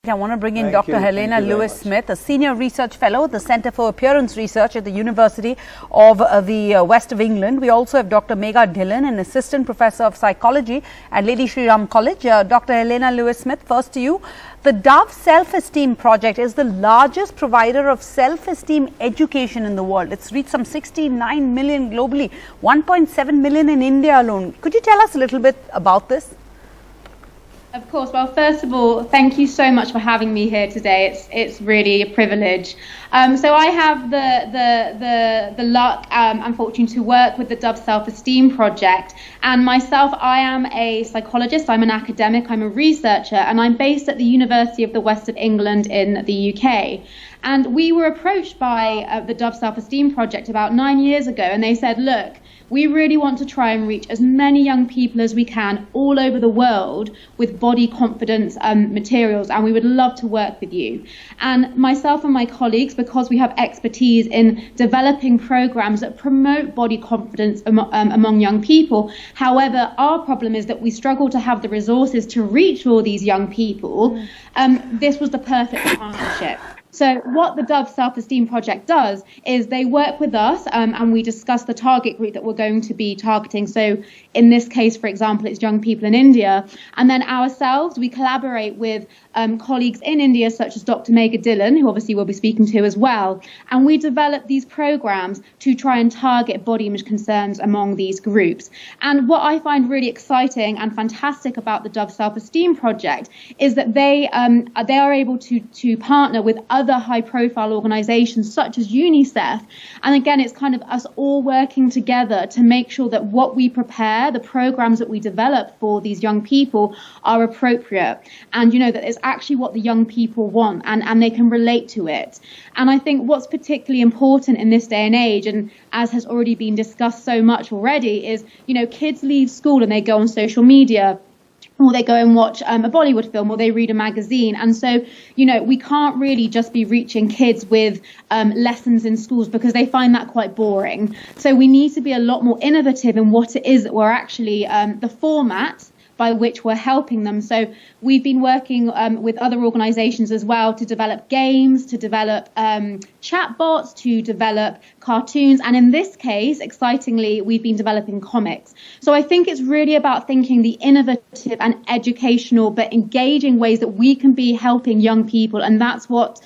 I want to bring in Dr. Helena Lewis-Smith, a Senior Research Fellow at the Centre for Appearance Research at the University of the West of England. We also have Dr. Megha Dhillon, an Assistant Professor of Psychology at Lady Shri Ram College. Dr. Helena Lewis-Smith, first to you. The Dove Self-Esteem Project is the largest provider of self-esteem education in the world. It's reached some 69 million globally, 1.7 million in India alone. Could you tell us a little bit about this? Of course. Well, first of all, thank you so much for having me here today. It's really a privilege. So I have the luck and fortune to work with the Dove Self-Esteem Project. And myself, I am a psychologist, I'm an academic, I'm a researcher, and I'm based at the University of the West of England in the UK. And we were approached by the Dove Self-Esteem Project about 9 years ago, and they said, look, we really want to try and reach as many young people as we can all over the world with body confidence materials, and we would love to work with you. And myself and my colleagues, because we have expertise in developing programs that promote body confidence among young people, however, our problem is that we struggle to have the resources to reach all these young people. This was the perfect partnership. So what the Dove Self-Esteem Project does is they work with us and we discuss the target group that we're going to be targeting. So in this case, for example, it's young people in India. And then ourselves, we collaborate with colleagues in India, such as Dr. Megha Dhillon, who obviously we'll be speaking to as well. And we develop these programs to try and target body image concerns among these groups. And what I find really exciting and fantastic about the Dove Self-Esteem Project is that they are able to partner with other high-profile organisations such as UNICEF. And again, it's kind of us all working together to make sure that what we prepare, the programs that we develop for these young people, are appropriate. And, you know, that it's actually what the young people want and they can relate to it. And I think what's particularly important in this day and age, and as has already been discussed so much already, is, you know, kids leave school and they go on social media, or they go and watch a Bollywood film, or they read a magazine. And so, you know, we can't really just be reaching kids with lessons in schools because they find that quite boring. So we need to be a lot more innovative in what it is that we're actually, the format by which we're helping them. So we've been working with other organisations as well to develop games, to develop chatbots, to develop cartoons, and in this case, excitingly, we've been developing comics. So I think it's really about thinking the innovative and educational but engaging ways that we can be helping young people, and that's what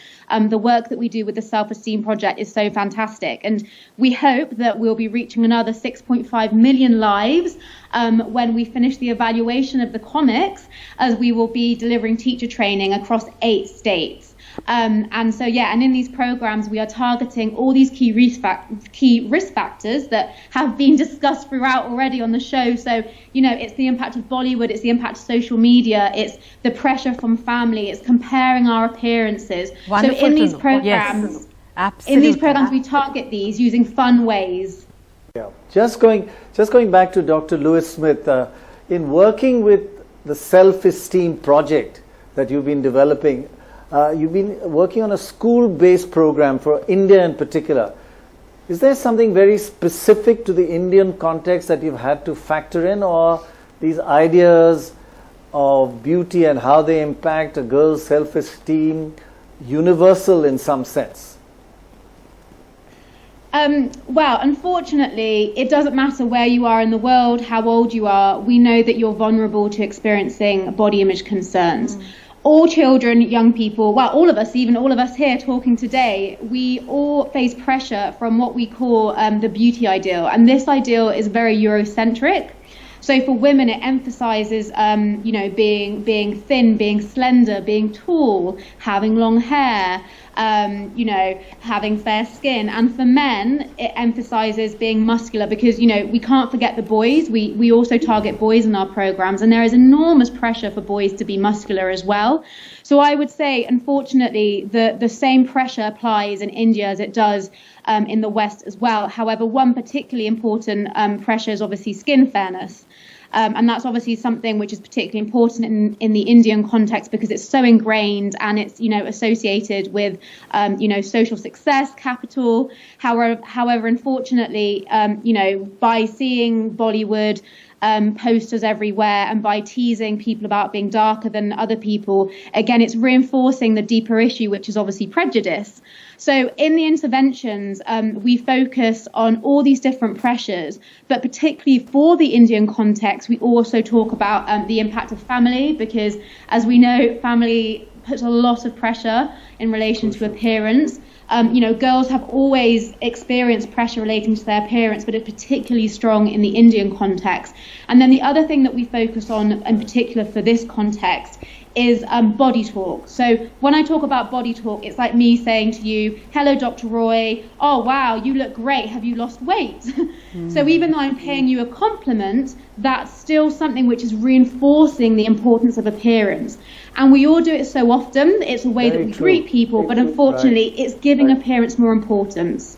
the work that we do with the Self-Esteem Project is so fantastic. And we hope that we'll be reaching another 6.5 million lives when we finish the evaluation of the comics, as we will be delivering teacher training across 8 states. And so, yeah, and in these programs, we are targeting all these key risk factors that have been discussed throughout already on the show. So, you know, it's the impact of Bollywood, it's the impact of social media, it's the pressure from family, it's comparing our appearances. Wonderful. So in these programs, we target these using fun ways. Yeah. Just going back to Dr. Lewis-Smith, in working with the Self-Esteem Project that you've been developing, you've been working on a school-based program for India in particular. Is there something very specific to the Indian context that you've had to factor in, or these ideas of beauty and how they impact a girl's self-esteem universal in some sense? Well, unfortunately, it doesn't matter where you are in the world, how old you are. We know that you're vulnerable to experiencing body image concerns. All children, young people, well, all of us, even all of us here talking today, we all face pressure from what we call the beauty ideal. And this ideal is very Eurocentric. So for women, it emphasizes, you know, being thin, being slender, being tall, having long hair, you know, having fair skin. And for men, it emphasizes being muscular because, you know, we can't forget the boys. We also target boys in our programs, and there is enormous pressure for boys to be muscular as well. So I would say, unfortunately, the same pressure applies in India as it does in the West as well. However, one particularly important pressure is obviously skin fairness. And that's obviously something which is particularly important in the Indian context because it's so ingrained and it's, you know, associated with, you know, social success, capital. However, unfortunately, you know, by seeing Bollywood, posters everywhere and by teasing people about being darker than other people, again, it's reinforcing the deeper issue, which is obviously prejudice. So in the interventions, we focus on all these different pressures, but particularly for the Indian context, we also talk about the impact of family, because as we know, family puts a lot of pressure in relation to appearance. Girls have always experienced pressure relating to their appearance, but it's particularly strong in the Indian context. And then the other thing that we focus on in particular for this context is body talk. So when I talk about body talk, it's like me saying to you, hello, Dr. Roy, oh, wow, you look great. Have you lost weight? So even though I'm paying you a compliment, that's still something which is reinforcing the importance of appearance. And we all do it so often. It's a way that we greet people, but unfortunately, it's giving appearance more importance.